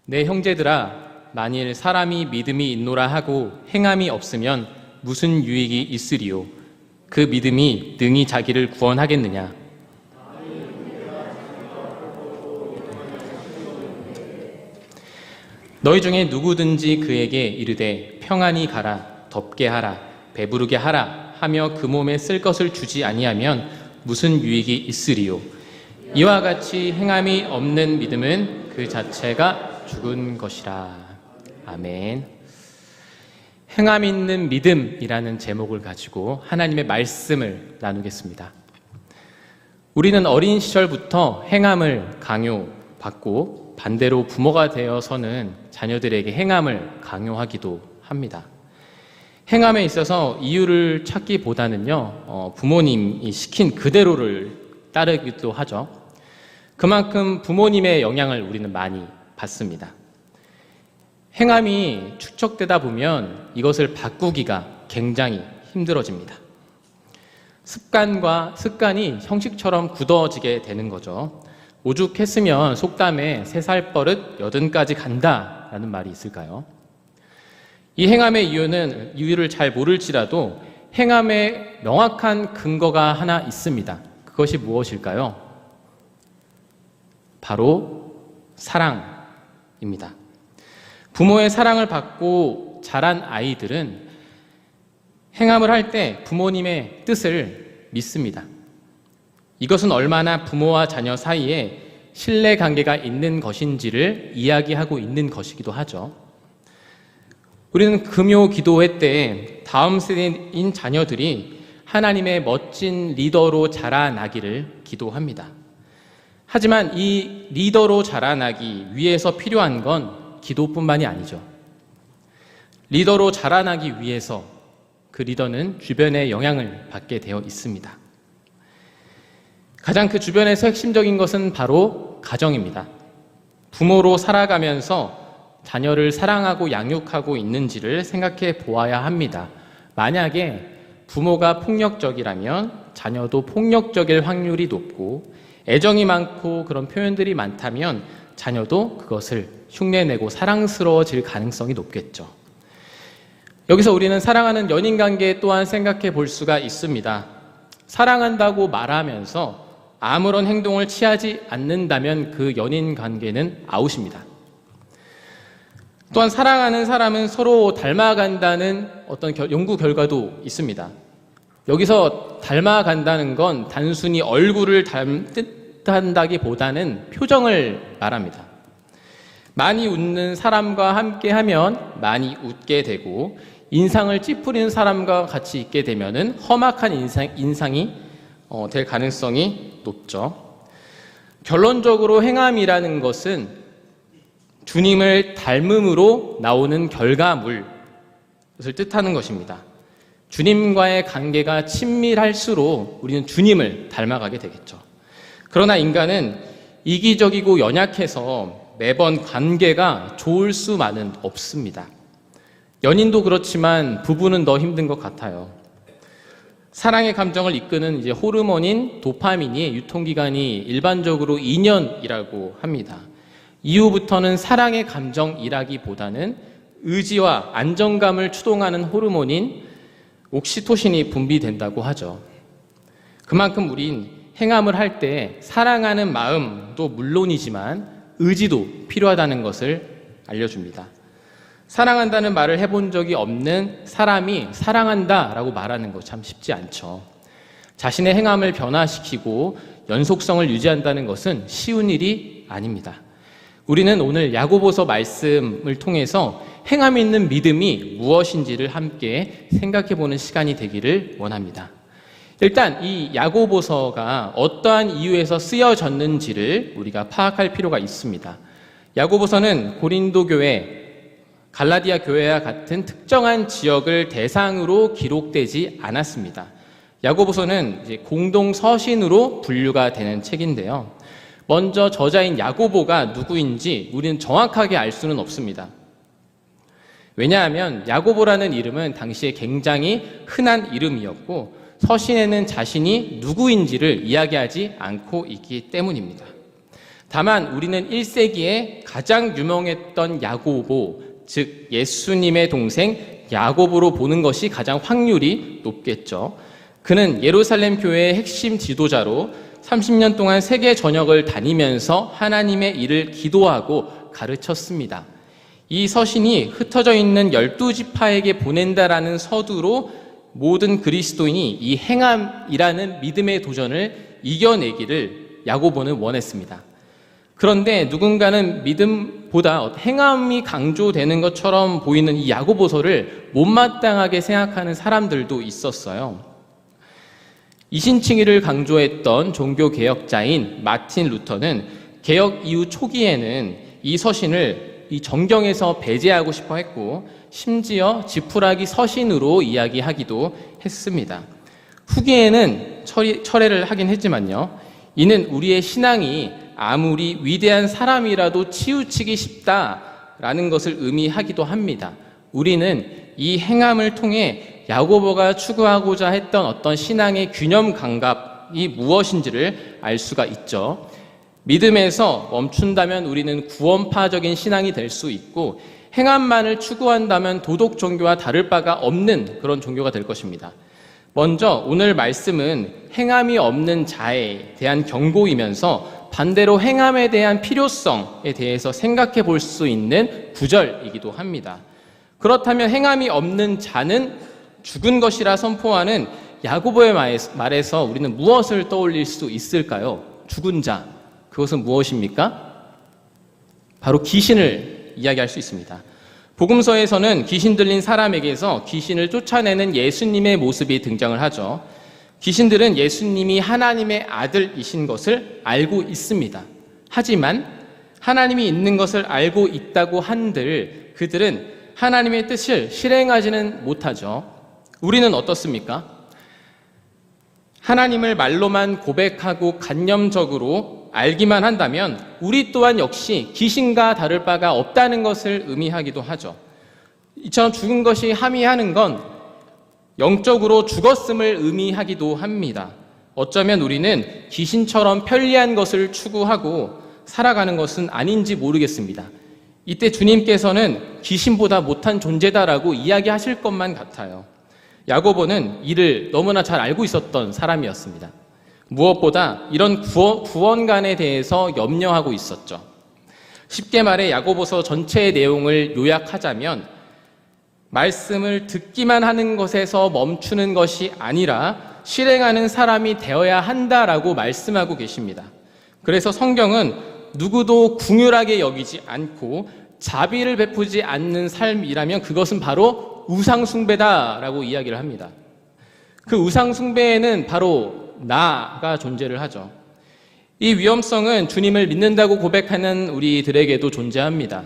내 형제들아, 만일 사람이 믿음이 있노라 하고 행함이 없으면 무슨 유익이 있으리요? 그 믿음이 능히 자기를 구원하겠느냐? 너희 중에 누구든지 그에게 이르되 평안히 가라, 덥게 하라, 배부르게 하라 하며 그 몸에 쓸 것을 주지 아니하면 무슨 유익이 있으리요? 이와 같이 행함이 없는 믿음은 그 자체가 죽은 것이라. 아멘. 행함 있는 믿음이라는 제목을 가지고 하나님의 말씀을 나누겠습니다. 우리는 어린 시절부터 행함을 강요받고 반대로 부모가 되어서는 자녀들에게 행함을 강요하기도 합니다. 행함에 있어서 이유를 찾기보다는요, 부모님이 시킨 그대로를 따르기도 하죠. 그만큼 부모님의 영향을 우리는 많이 받습니다. 행함이 축적되다 보면 이것을 바꾸기가 굉장히 힘들어집니다. 습관이 형식처럼 굳어지게 되는 거죠. 오죽했으면 속담에 3살 버릇 80까지 간다라는 말이 있을까요? 이 행함의 이유를 잘 모를지라도 행함에 명확한 근거가 하나 있습니다. 그것이 무엇일까요? 바로 사랑입니다. 부모의 사랑을 받고 자란 아이들은 행함을 할 때 부모님의 뜻을 믿습니다. 이것은 얼마나 부모와 자녀 사이에 신뢰관계가 있는 것인지를 이야기하고 있는 것이기도 하죠. 우리는 금요 기도회 때 다음 세대인 자녀들이 하나님의 멋진 리더로 자라나기를 기도합니다. 하지만 이 리더로 자라나기 위해서 필요한 건 기도뿐만이 아니죠. 리더로 자라나기 위해서 그 리더는 주변의 영향을 받게 되어 있습니다. 가장 그 주변에서 핵심적인 것은 바로 가정입니다. 부모로 살아가면서 자녀를 사랑하고 양육하고 있는지를 생각해 보아야 합니다. 만약에 부모가 폭력적이라면 자녀도 폭력적일 확률이 높고, 애정이 많고 그런 표현들이 많다면 자녀도 그것을 흉내내고 사랑스러워질 가능성이 높겠죠. 여기서 우리는 사랑하는 연인관계 또한 생각해 볼 수가 있습니다. 사랑한다고 말하면서 아무런 행동을 취하지 않는다면 그 연인관계는 아웃입니다. 또한 사랑하는 사람은 서로 닮아간다는 어떤 연구 결과도 있습니다. 여기서 닮아간다는 건 단순히 얼굴을 닮는다기보다는 표정을 말합니다. 많이 웃는 사람과 함께 하면 많이 웃게 되고, 인상을 찌푸리는 사람과 같이 있게 되면은 험악한 인상이 될 가능성이 높죠. 결론적으로 행함이라는 것은 주님을 닮음으로 나오는 결과물을 뜻하는 것입니다. 주님과의 관계가 친밀할수록 우리는 주님을 닮아가게 되겠죠. 그러나 인간은 이기적이고 연약해서 매번 관계가 좋을 수만은 없습니다. 연인도 그렇지만 부부는 더 힘든 것 같아요. 사랑의 감정을 이끄는 호르몬인 도파민이 유통기간이 일반적으로 2년이라고 합니다. 이후부터는 사랑의 감정이라기보다는 의지와 안정감을 추동하는 호르몬인 옥시토신이 분비된다고 하죠. 그만큼 우린 행함을 할 때 사랑하는 마음도 물론이지만 의지도 필요하다는 것을 알려줍니다. 사랑한다는 말을 해본 적이 없는 사람이 사랑한다라고 말하는 거 참 쉽지 않죠. 자신의 행함을 변화시키고 연속성을 유지한다는 것은 쉬운 일이 아닙니다. 우리는 오늘 야고보서 말씀을 통해서 행함 있는 믿음이 무엇인지를 함께 생각해보는 시간이 되기를 원합니다. 일단 이 야고보서가 어떠한 이유에서 쓰여졌는지를 우리가 파악할 필요가 있습니다. 야고보서는 고린도 교회, 갈라디아 교회와 같은 특정한 지역을 대상으로 기록되지 않았습니다. 야고보서는 이제 공동 서신으로 분류가 되는 책인데요. 먼저 저자인 야고보가 누구인지 우리는 정확하게 알 수는 없습니다. 왜냐하면 야고보라는 이름은 당시에 굉장히 흔한 이름이었고 서신에는 자신이 누구인지를 이야기하지 않고 있기 때문입니다. 다만 우리는 1세기에 가장 유명했던 야고보, 즉 예수님의 동생 야고보로 보는 것이 가장 확률이 높겠죠. 그는 예루살렘 교회의 핵심 지도자로 30년 동안 세계 전역을 다니면서 하나님의 일을 기도하고 가르쳤습니다. 이 서신이 흩어져 있는 12지파에게 보낸다라는 서두로 모든 그리스도인이 이 행함이라는 믿음의 도전을 이겨내기를 야고보는 원했습니다. 그런데 누군가는 믿음보다 행함이 강조되는 것처럼 보이는 이 야고보서를 못마땅하게 생각하는 사람들도 있었어요. 이신칭의를 강조했던 종교개혁자인 마틴 루터는 개혁 이후 초기에는 이 서신을 이 정경에서 배제하고 싶어 했고 심지어 지푸라기 서신으로 이야기하기도 했습니다. 후기에는 철회를 하긴 했지만요. 이는 우리의 신앙이 아무리 위대한 사람이라도 치우치기 쉽다라는 것을 의미하기도 합니다. 우리는 이 행함을 통해 야고보가 추구하고자 했던 어떤 신앙의 균형 감각이 무엇인지를 알 수가 있죠. 믿음에서 멈춘다면 우리는 구원파적인 신앙이 될 수 있고 행함만을 추구한다면 도덕 종교와 다를 바가 없는 그런 종교가 될 것입니다. 먼저 오늘 말씀은 행함이 없는 자에 대한 경고이면서 반대로 행함에 대한 필요성에 대해서 생각해 볼 수 있는 구절이기도 합니다. 그렇다면 행함이 없는 자는 죽은 것이라 선포하는 야고보의 말에서 우리는 무엇을 떠올릴 수 있을까요? 죽은 자, 그것은 무엇입니까? 바로 귀신을 이야기할 수 있습니다. 복음서에서는 귀신 들린 사람에게서 귀신을 쫓아내는 예수님의 모습이 등장을 하죠. 귀신들은 예수님이 하나님의 아들이신 것을 알고 있습니다. 하지만 하나님이 있는 것을 알고 있다고 한들 그들은 하나님의 뜻을 실행하지는 못하죠. 우리는 어떻습니까? 하나님을 말로만 고백하고 간념적으로 알기만 한다면 우리 또한 역시 귀신과 다를 바가 없다는 것을 의미하기도 하죠. 이처럼 죽은 것이 함의하는 건 영적으로 죽었음을 의미하기도 합니다. 어쩌면 우리는 귀신처럼 편리한 것을 추구하고 살아가는 것은 아닌지 모르겠습니다. 이때 주님께서는 귀신보다 못한 존재다라고 이야기하실 것만 같아요. 야고보는 이를 너무나 잘 알고 있었던 사람이었습니다. 무엇보다 이런 구원관에 대해서 염려하고 있었죠. 쉽게 말해 야고보서 전체의 내용을 요약하자면 말씀을 듣기만 하는 것에서 멈추는 것이 아니라 실행하는 사람이 되어야 한다라고 말씀하고 계십니다. 그래서 성경은 누구도 궁휼하게 여기지 않고 자비를 베푸지 않는 삶이라면 그것은 바로 우상숭배다라고 이야기를 합니다. 그 우상숭배에는 바로 나가 존재를 하죠. 이 위험성은 주님을 믿는다고 고백하는 우리들에게도 존재합니다.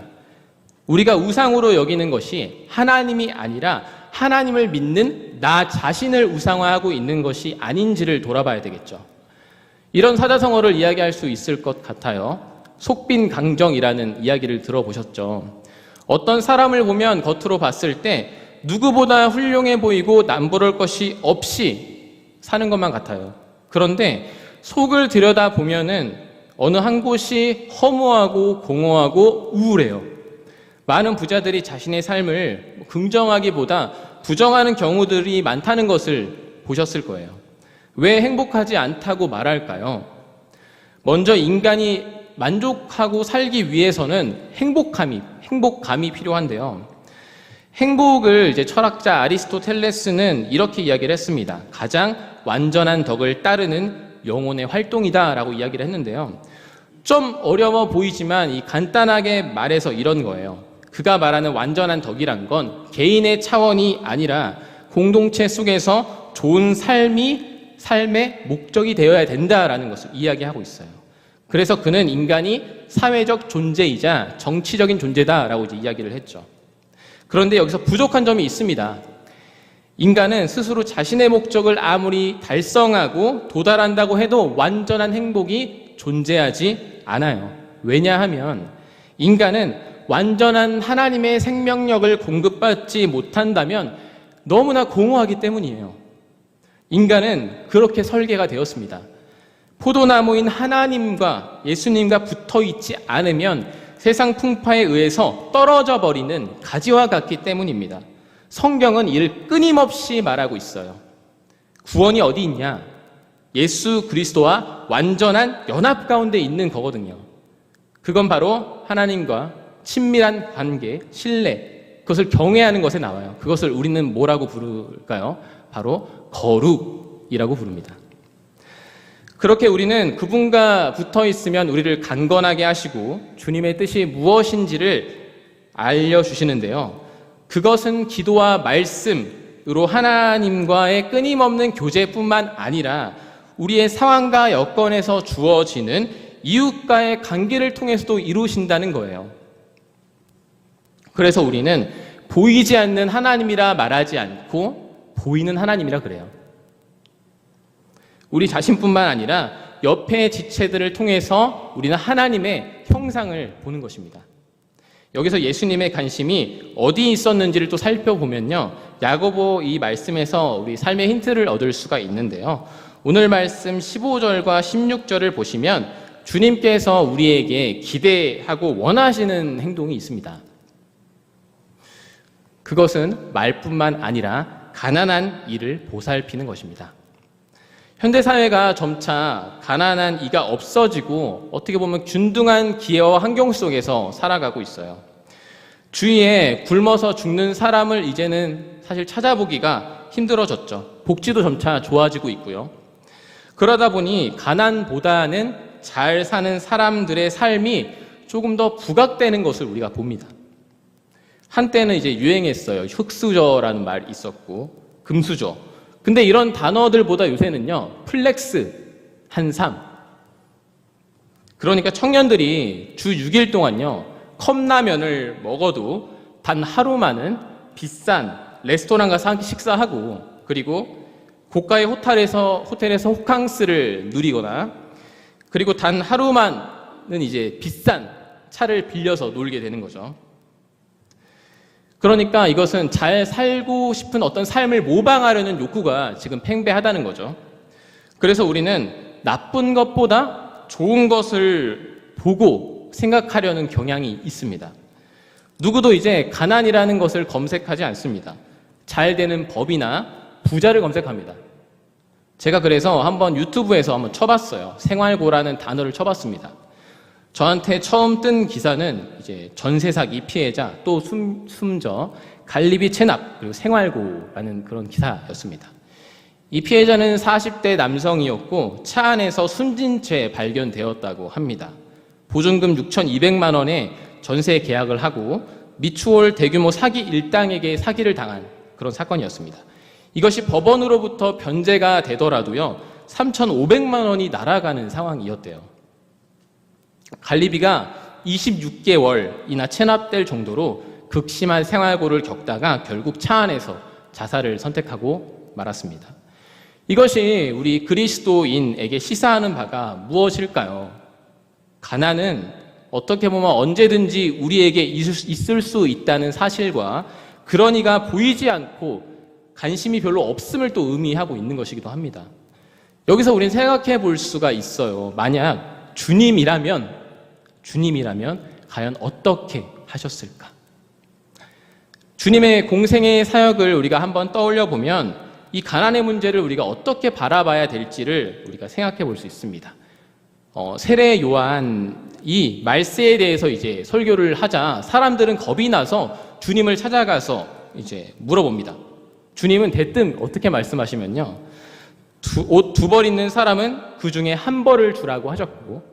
우리가 우상으로 여기는 것이 하나님이 아니라 하나님을 믿는 나 자신을 우상화하고 있는 것이 아닌지를 돌아봐야 되겠죠. 이런 사자성어를 이야기할 수 있을 것 같아요. 속빈강정이라는 이야기를 들어보셨죠. 어떤 사람을 보면 겉으로 봤을 때 누구보다 훌륭해 보이고 남부러울 것이 없이 사는 것만 같아요. 그런데 속을 들여다보면은 어느 한 곳이 허무하고 공허하고 우울해요. 많은 부자들이 자신의 삶을 긍정하기보다 부정하는 경우들이 많다는 것을 보셨을 거예요. 왜 행복하지 않다고 말할까요? 먼저 인간이 만족하고 살기 위해서는 행복감이 필요한데요. 행복을 이제 철학자 아리스토텔레스는 이렇게 이야기를 했습니다. 가장 완전한 덕을 따르는 영혼의 활동이다라고 이야기를 했는데요. 좀 어려워 보이지만 이 간단하게 말해서 이런 거예요. 그가 말하는 완전한 덕이란 건 개인의 차원이 아니라 공동체 속에서 좋은 삶의 목적이 되어야 된다라는 것을 이야기하고 있어요. 그래서 그는 인간이 사회적 존재이자 정치적인 존재다라고 이제 이야기를 했죠. 그런데 여기서 부족한 점이 있습니다. 인간은 스스로 자신의 목적을 아무리 달성하고 도달한다고 해도 완전한 행복이 존재하지 않아요. 왜냐하면 인간은 완전한 하나님의 생명력을 공급받지 못한다면 너무나 공허하기 때문이에요. 인간은 그렇게 설계가 되었습니다. 포도나무인 하나님과 예수님과 붙어 있지 않으면 세상 풍파에 의해서 떨어져 버리는 가지와 같기 때문입니다. 성경은 이를 끊임없이 말하고 있어요. 구원이 어디 있냐? 예수 그리스도와 완전한 연합 가운데 있는 거거든요. 그건 바로 하나님과 친밀한 관계, 신뢰, 그것을 경외하는 것에 나와요. 그것을 우리는 뭐라고 부를까요? 바로 거룩이라고 부릅니다. 그렇게 우리는 그분과 붙어 있으면 우리를 강건하게 하시고 주님의 뜻이 무엇인지를 알려주시는데요. 그것은 기도와 말씀으로 하나님과의 끊임없는 교제뿐만 아니라 우리의 상황과 여건에서 주어지는 이웃과의 관계를 통해서도 이루신다는 거예요. 그래서 우리는 보이지 않는 하나님이라 말하지 않고 보이는 하나님이라 그래요. 우리 자신뿐만 아니라 옆의 지체들을 통해서 우리는 하나님의 형상을 보는 것입니다. 여기서 예수님의 관심이 어디 있었는지를 또 살펴보면요. 야고보 이 말씀에서 우리 삶의 힌트를 얻을 수가 있는데요. 오늘 말씀 15절과 16절을 보시면 주님께서 우리에게 기대하고 원하시는 행동이 있습니다. 그것은 말뿐만 아니라 가난한 이를 보살피는 것입니다. 현대사회가 점차 가난한 이가 없어지고 어떻게 보면 균등한 기회와 환경 속에서 살아가고 있어요. 주위에 굶어서 죽는 사람을 이제는 사실 찾아보기가 힘들어졌죠. 복지도 점차 좋아지고 있고요. 그러다 보니 가난보다는 잘 사는 사람들의 삶이 조금 더 부각되는 것을 우리가 봅니다. 한때는 이제 유행했어요. 흑수저라는 말이 있었고 금수저. 근데 이런 단어들보다 요새는요, 플렉스, 한삼. 그러니까 청년들이 주 6일 동안요, 컵라면을 먹어도 단 하루만은 비싼 레스토랑 가서 식사하고, 그리고 고가의 호텔에서 호캉스를 누리거나, 그리고 단 하루만은 이제 비싼 차를 빌려서 놀게 되는 거죠. 그러니까 이것은 잘 살고 싶은 어떤 삶을 모방하려는 욕구가 지금 팽배하다는 거죠. 그래서 우리는 나쁜 것보다 좋은 것을 보고 생각하려는 경향이 있습니다. 누구도 이제 가난이라는 것을 검색하지 않습니다. 잘 되는 법이나 부자를 검색합니다. 제가 그래서 한번 유튜브에서 한번 쳐봤어요. 생활고라는 단어를 쳐봤습니다. 저한테 처음 뜬 기사는 이제 전세 사기 피해자, 또 숨져, 갈리비 체납, 그리고 생활고라는 그런 기사였습니다. 이 피해자는 40대 남성이었고 차 안에서 숨진 채 발견되었다고 합니다. 보증금 6,200만 원에 전세 계약을 하고 미추홀 대규모 사기 일당에게 사기를 당한 그런 사건이었습니다. 이것이 법원으로부터 변제가 되더라도요, 3,500만 원이 날아가는 상황이었대요. 갈리비가 26개월이나 체납될 정도로 극심한 생활고를 겪다가 결국 차 안에서 자살을 선택하고 말았습니다. 이것이 우리 그리스도인에게 시사하는 바가 무엇일까요? 가난은 어떻게 보면 언제든지 우리에게 있을 수 있다는 사실과 그런 이가 보이지 않고 관심이 별로 없음을 또 의미하고 있는 것이기도 합니다. 여기서 우리는 생각해 볼 수가 있어요. 만약 주님이라면 과연 어떻게 하셨을까? 주님의 공생의 사역을 우리가 한번 떠올려 보면 이 가난의 문제를 우리가 어떻게 바라봐야 될지를 우리가 생각해 볼 수 있습니다. 세례 요한이 말세에 대해서 이제 설교를 하자 사람들은 겁이 나서 주님을 찾아가서 이제 물어봅니다. 주님은 대뜸 어떻게 말씀하시면요, 옷 2벌 있는 사람은 그 중에 1벌을 주라고 하셨고,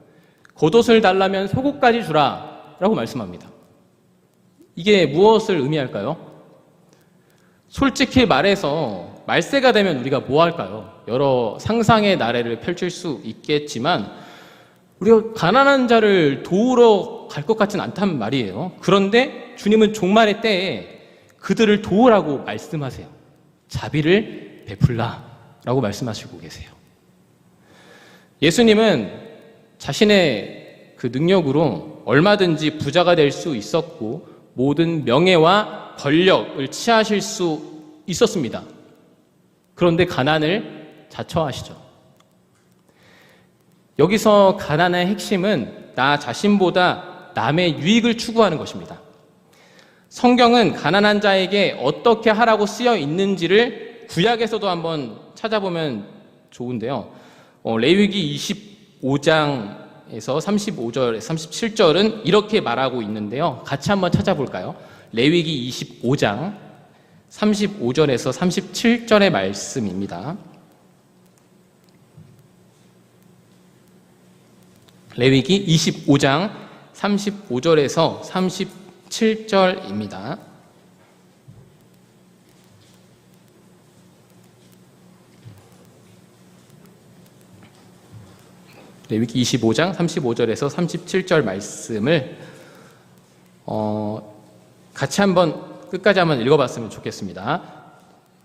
겉옷을 달라면 속옷까지 주라 라고 말씀합니다. 이게 무엇을 의미할까요? 솔직히 말해서 말세가 되면 우리가 뭐 할까요? 여러 상상의 나래를 펼칠 수 있겠지만 우리가 가난한 자를 도우러 갈 것 같진 않단 말이에요. 그런데 주님은 종말의 때에 그들을 도우라고 말씀하세요. 자비를 베풀라 라고 말씀하시고 계세요. 예수님은 자신의 그 능력으로 얼마든지 부자가 될 수 있었고 모든 명예와 권력을 취하실 수 있었습니다. 그런데 가난을 자처하시죠. 여기서 가난의 핵심은 나 자신보다 남의 유익을 추구하는 것입니다. 성경은 가난한 자에게 어떻게 하라고 쓰여 있는지를 구약에서도 한번 찾아보면 좋은데요. 레위기 25장에서 35절, 37절은 이렇게 말하고 있는데요. 같이 한번 찾아볼까요? 레위기 25장 35절에서 37절의 말씀입니다. 레위기 25장 35절에서 37절입니다. 레위기 25장 35절에서 37절 말씀을 같이 한번 끝까지 한번 읽어봤으면 좋겠습니다.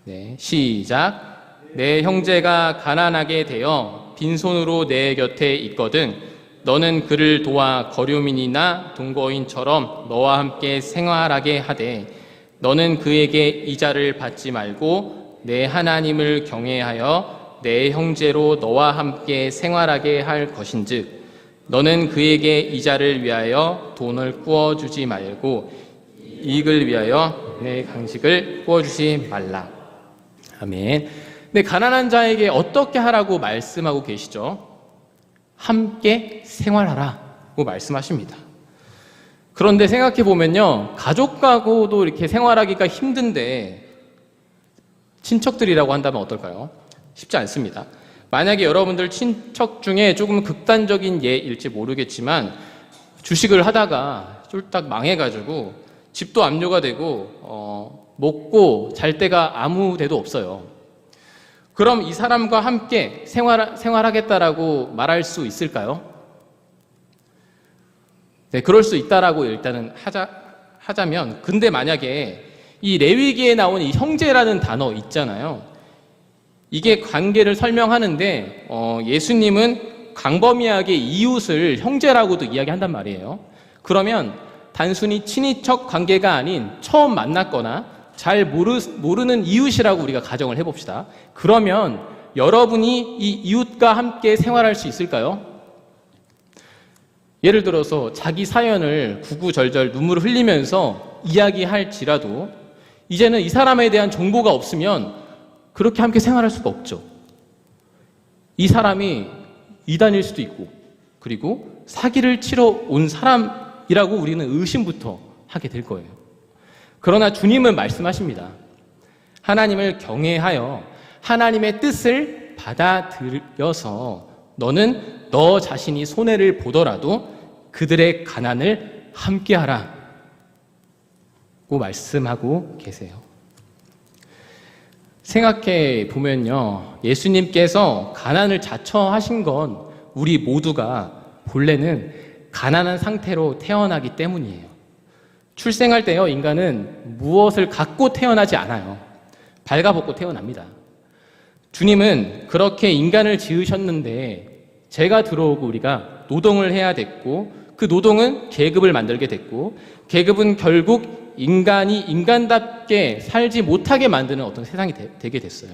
네, 시작. 내 형제가 가난하게 되어 빈손으로 내 곁에 있거든 너는 그를 도와 거류민이나 동거인처럼 너와 함께 생활하게 하되 너는 그에게 이자를 받지 말고 내 하나님을 경외하여 내 형제로 너와 함께 생활하게 할 것인즉 너는 그에게 이자를 위하여 돈을 구워주지 말고 이익을 위하여 내 간식을 구워주지 말라. 아멘. 네, 가난한 자에게 어떻게 하라고 말씀하고 계시죠? 함께 생활하라고 말씀하십니다. 그런데 생각해 보면요, 가족하고도 이렇게 생활하기가 힘든데 친척들이라고 한다면 어떨까요? 쉽지 않습니다. 만약에 여러분들 친척 중에 조금 극단적인 예일지 모르겠지만 주식을 하다가 쫄딱 망해가지고 집도 압류가 되고 먹고 잘 데가 아무 데도 없어요. 그럼 이 사람과 함께 생활하겠다라고 말할 수 있을까요? 네, 그럴 수 있다라고 일단은 하자면, 근데 만약에 이 레위기에 나온 이 형제라는 단어 있잖아요. 이게 관계를 설명하는데 예수님은 광범위하게 이웃을 형제라고도 이야기한단 말이에요. 그러면 단순히 친인척 관계가 아닌 처음 만났거나 잘 모르는 이웃이라고 우리가 가정을 해봅시다. 그러면 여러분이 이 이웃과 함께 생활할 수 있을까요? 예를 들어서 자기 사연을 구구절절 눈물을 흘리면서 이야기할지라도 이제는 이 사람에 대한 정보가 없으면 그렇게 함께 생활할 수가 없죠. 이 사람이 이단일 수도 있고 그리고 사기를 치러 온 사람이라고 우리는 의심부터 하게 될 거예요. 그러나 주님은 말씀하십니다. 하나님을 경외하여 하나님의 뜻을 받아들여서 너는 너 자신이 손해를 보더라도 그들의 가난을 함께하라고 말씀하고 계세요. 생각해 보면요, 예수님께서 가난을 자처하신 건 우리 모두가 본래는 가난한 상태로 태어나기 때문이에요. 출생할 때요, 인간은 무엇을 갖고 태어나지 않아요. 발가벗고 태어납니다. 주님은 그렇게 인간을 지으셨는데 죄가 들어오고 우리가 노동을 해야 됐고 그 노동은 계급을 만들게 됐고 계급은 결국 인간이 인간답게 살지 못하게 만드는 어떤 세상이 되게 됐어요.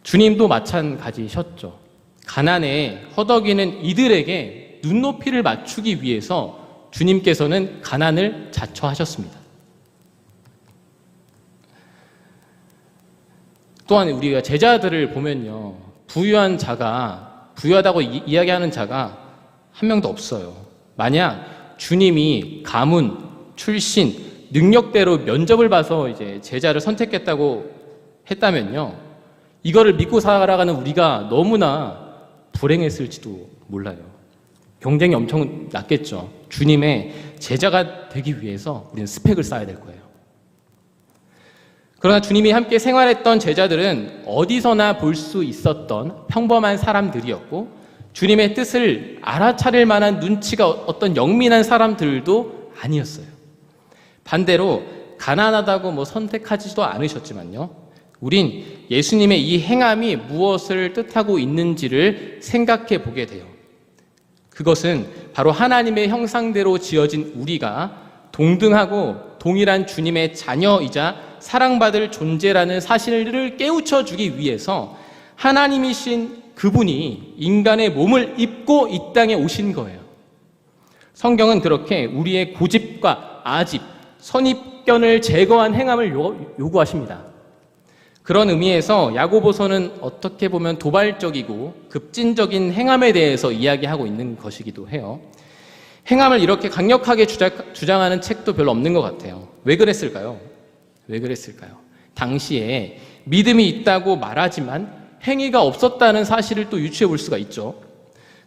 주님도 마찬가지셨죠. 가난에 허덕이는 이들에게 눈높이를 맞추기 위해서 주님께서는 가난을 자처하셨습니다. 또한 우리가 제자들을 보면요, 부유하다고 이야기하는 자가 한 명도 없어요. 만약 주님이 가문, 출신, 능력대로 면접을 봐서 이제 제자를 선택했다고 했다면요, 이거를 믿고 살아가는 우리가 너무나 불행했을지도 몰라요. 경쟁이 엄청 낮겠죠. 주님의 제자가 되기 위해서 우리는 스펙을 쌓아야 될 거예요. 그러나 주님이 함께 생활했던 제자들은 어디서나 볼 수 있었던 평범한 사람들이었고 주님의 뜻을 알아차릴 만한 눈치가 어떤 영민한 사람들도 아니었어요. 반대로 가난하다고 선택하지도 않으셨지만요, 우린 예수님의 이 행함이 무엇을 뜻하고 있는지를 생각해 보게 돼요. 그것은 바로 하나님의 형상대로 지어진 우리가 동등하고 동일한 주님의 자녀이자 사랑받을 존재라는 사실을 깨우쳐 주기 위해서 하나님이신 그분이 인간의 몸을 입고 이 땅에 오신 거예요. 성경은 그렇게 우리의 고집과 아집, 선입견을 제거한 행함을 요구하십니다. 그런 의미에서 야고보서는 어떻게 보면 도발적이고 급진적인 행함에 대해서 이야기하고 있는 것이기도 해요. 행함을 이렇게 강력하게 주장하는 책도 별로 없는 것 같아요. 왜 그랬을까요? 당시에 믿음이 있다고 말하지만 행위가 없었다는 사실을 또 유추해 볼 수가 있죠.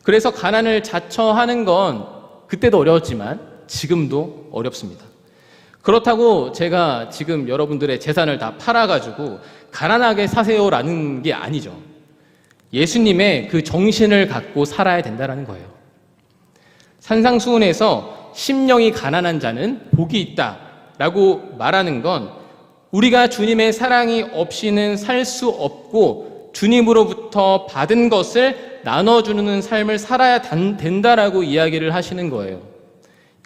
그래서 가난을 자처하는 건 그때도 어려웠지만 지금도 어렵습니다. 그렇다고 제가 지금 여러분들의 재산을 다 팔아가지고 가난하게 사세요라는 게 아니죠. 예수님의 그 정신을 갖고 살아야 된다는 거예요. 산상수훈에서 심령이 가난한 자는 복이 있다라고 말하는 건 우리가 주님의 사랑이 없이는 살 수 없고 주님으로부터 받은 것을 나눠주는 삶을 살아야 된다라고 이야기를 하시는 거예요.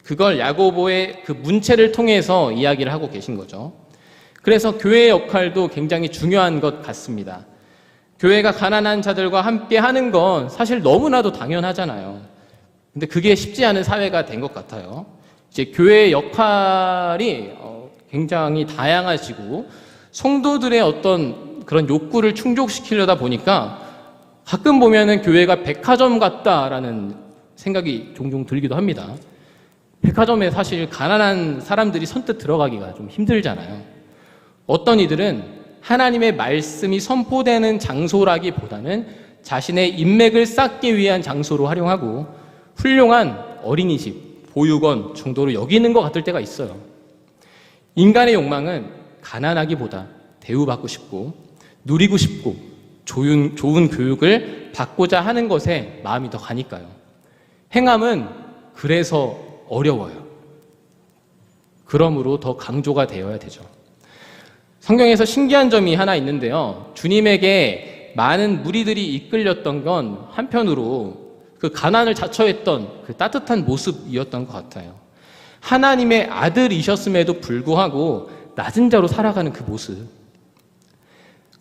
그걸 야고보의 그 문체를 통해서 이야기를 하고 계신 거죠. 그래서 교회의 역할도 굉장히 중요한 것 같습니다. 교회가 가난한 자들과 함께 하는 건 사실 너무나도 당연하잖아요. 근데 그게 쉽지 않은 사회가 된 것 같아요. 이제 교회의 역할이 굉장히 다양하시고 성도들의 어떤 그런 욕구를 충족시키려다 보니까 가끔 보면은 교회가 백화점 같다라는 생각이 종종 들기도 합니다. 백화점에 사실 가난한 사람들이 선뜻 들어가기가 좀 힘들잖아요. 어떤 이들은 하나님의 말씀이 선포되는 장소라기보다는 자신의 인맥을 쌓기 위한 장소로 활용하고 훌륭한 어린이집, 보육원 정도로 여기는 것 같을 때가 있어요. 인간의 욕망은 가난하기보다 대우받고 싶고 누리고 싶고 좋은 교육을 받고자 하는 것에 마음이 더 가니까요. 행함은 그래서 어려워요. 그러므로 더 강조가 되어야 되죠. 성경에서 신기한 점이 하나 있는데요. 주님에게 많은 무리들이 이끌렸던 건 한편으로 그 가난을 자처했던 그 따뜻한 모습이었던 것 같아요. 하나님의 아들이셨음에도 불구하고 낮은 자로 살아가는 그 모습.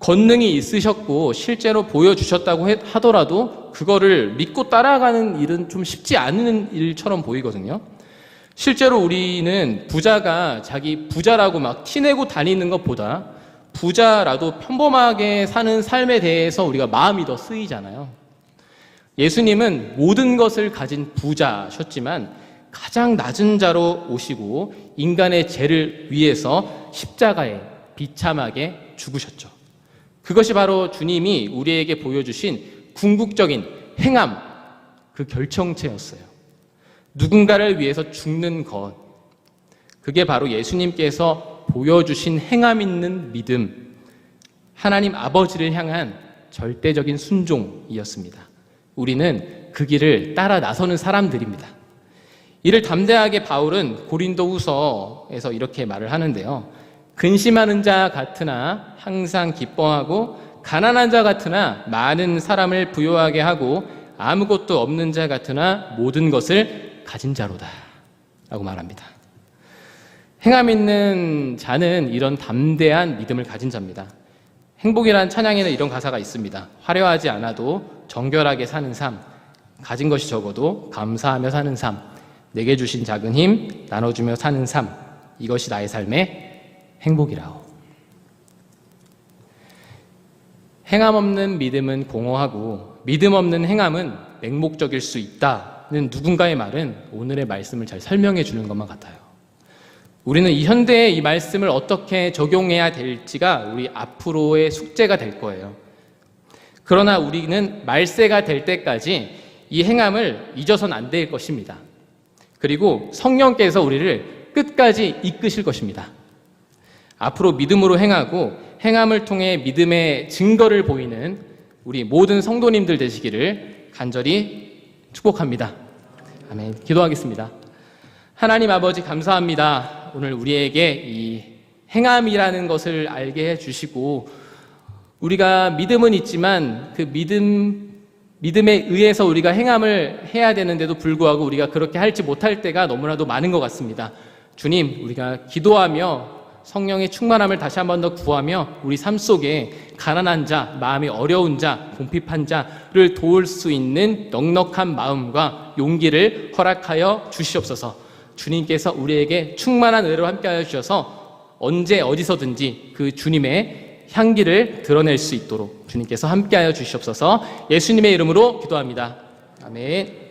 권능이 있으셨고 실제로 보여주셨다고 하더라도 그거를 믿고 따라가는 일은 좀 쉽지 않은 일처럼 보이거든요. 실제로 우리는 부자가 자기 부자라고 막 티내고 다니는 것보다 부자라도 평범하게 사는 삶에 대해서 우리가 마음이 더 쓰이잖아요. 예수님은 모든 것을 가진 부자셨지만 가장 낮은 자로 오시고 인간의 죄를 위해서 십자가에 비참하게 죽으셨죠. 그것이 바로 주님이 우리에게 보여주신 궁극적인 행함, 그 결정체였어요. 누군가를 위해서 죽는 것. 그게 바로 예수님께서 보여주신 행함 있는 믿음, 하나님 아버지를 향한 절대적인 순종이었습니다. 우리는 그 길을 따라 나서는 사람들입니다. 이를 담대하게 바울은 고린도후서에서 이렇게 말을 하는데요. 근심하는 자 같으나 항상 기뻐하고 가난한 자 같으나 많은 사람을 부요하게 하고 아무것도 없는 자 같으나 모든 것을 가진 자로다 라고 말합니다. 행함 있는 자는 이런 담대한 믿음을 가진 자입니다. 행복이란 찬양에는 이런 가사가 있습니다. 화려하지 않아도 정결하게 사는 삶, 가진 것이 적어도 감사하며 사는 삶, 내게 주신 작은 힘 나눠주며 사는 삶, 이것이 나의 삶의 행복이라오. 행함 없는 믿음은 공허하고 믿음 없는 행함은 맹목적일 수 있다는 누군가의 말은 오늘의 말씀을 잘 설명해 주는 것만 같아요. 우리는 이 현대의 이 말씀을 어떻게 적용해야 될지가 우리 앞으로의 숙제가 될 거예요. 그러나 우리는 말세가 될 때까지 이 행함을 잊어서는 안 될 것입니다. 그리고 성령께서 우리를 끝까지 이끄실 것입니다. 앞으로 믿음으로 행하고 행함을 통해 믿음의 증거를 보이는 우리 모든 성도님들 되시기를 간절히 축복합니다. 아멘. 기도하겠습니다. 하나님 아버지 감사합니다. 오늘 우리에게 이 행함이라는 것을 알게 해주시고 우리가 믿음은 있지만 그 믿음에 의해서 우리가 행함을 해야 되는데도 불구하고 우리가 그렇게 할지 못할 때가 너무나도 많은 것 같습니다. 주님, 우리가 기도하며 성령의 충만함을 다시 한 번 더 구하며 우리 삶 속에 가난한 자, 마음이 어려운 자, 궁핍한 자를 도울 수 있는 넉넉한 마음과 용기를 허락하여 주시옵소서. 주님께서 우리에게 충만한 은혜로 함께하여 주셔서 언제 어디서든지 그 주님의 향기를 드러낼 수 있도록 주님께서 함께하여 주시옵소서. 예수님의 이름으로 기도합니다. 아멘.